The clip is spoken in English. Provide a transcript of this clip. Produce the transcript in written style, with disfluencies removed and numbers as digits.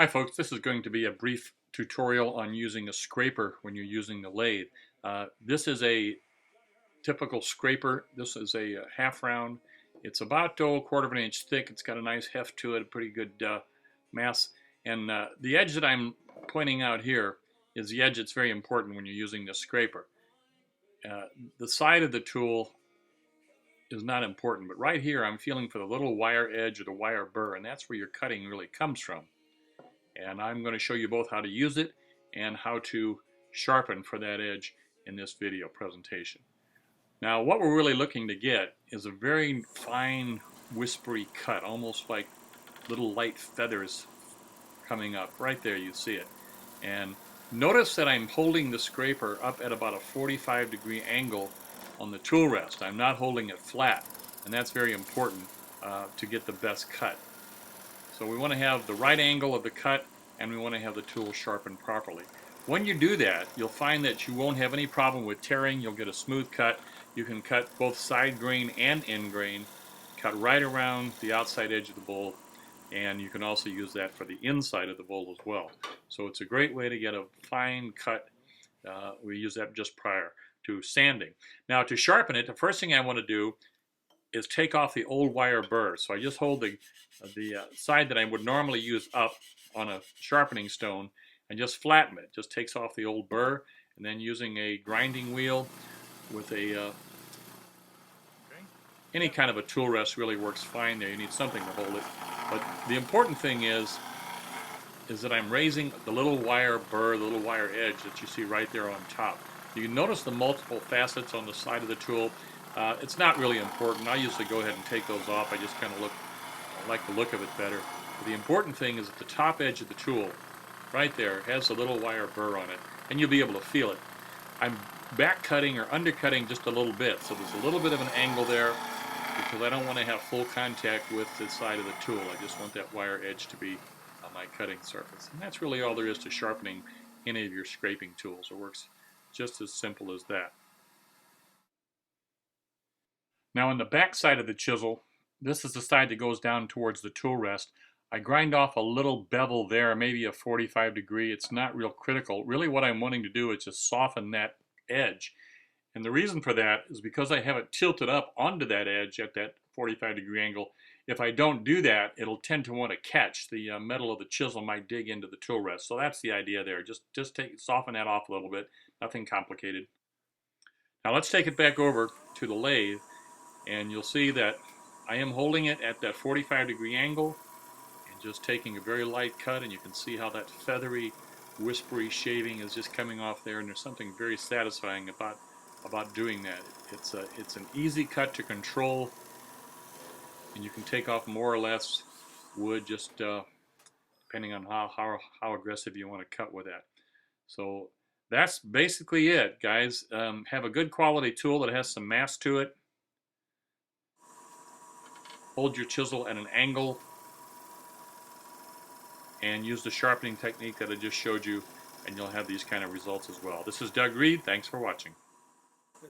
Hi folks, this is going to be a brief tutorial on using a scraper when you're using the lathe. This is a typical scraper. This is a half round. It's about a quarter of an inch thick. It's got a nice heft to it, a pretty good mass. And the edge that I'm pointing out here is the edge that's very important when you're using the scraper. The side of the tool is not important, but right here I'm feeling for the little wire edge or the wire burr, and that's where your cutting really comes from. And I'm going to show you both how to use it and how to sharpen for that edge in this video presentation. Now what we're really looking to get is a very fine whispery cut, almost like little light feathers coming up. Right there you see it. And notice that I'm holding the scraper up at about a 45-degree angle on the tool rest. I'm not holding it flat, and that's very important to get the best cut. So we want to have the right angle of the cut, and we want to have the tool sharpened properly. When you do that, you'll find that you won't have any problem with tearing. You'll get a smooth cut. You can cut both side grain and end grain, cut right around the outside edge of the bowl, and you can also use that for the inside of the bowl as well. So it's a great way to get a fine cut. We use that just prior to sanding. Now to sharpen it, the first thing I want to do is take off the old wire burr. So I just hold the side that I would normally use up on a sharpening stone and just flatten it. Just takes off the old burr, and then using a grinding wheel with a any kind of a tool rest really works fine there. You need something to hold it. But the important thing is that I'm raising the little wire burr, the little wire edge that you see right there on top. You can notice the multiple facets on the side of the tool. It's not really important. I usually go ahead and take those off. I just kind of like the look of it better. But the important thing is that the top edge of the tool, right there, has a little wire burr on it, and you'll be able to feel it. I'm back cutting or undercutting just a little bit, so there's a little bit of an angle there because I don't want to have full contact with the side of the tool. I just want that wire edge to be on my cutting surface. And that's really all there is to sharpening any of your scraping tools. It works just as simple as that. Now on the back side of the chisel, this is the side that goes down towards the tool rest. I grind off a little bevel there, maybe a 45-degree. It's not real critical. Really what I'm wanting to do is just soften that edge. And the reason for that is because I have it tilted up onto that edge at that 45-degree angle. If I don't do that, it'll tend to want to catch. The metal of the chisel might dig into the tool rest. So that's the idea there. Just soften that off a little bit. Nothing complicated. Now let's take it back over to the lathe, and you'll see that I am holding it at that 45-degree angle and just taking a very light cut, and you can see how that feathery, whispery shaving is just coming off there, and there's something very satisfying about doing that. It's an easy cut to control, and you can take off more or less wood just depending on how aggressive you want to cut with that. So that's basically it, guys. Have a good quality tool that has some mass to it. Hold your chisel at an angle and use the sharpening technique that I just showed you, and you'll have these kind of results as well. This is Reid. Thanks for watching.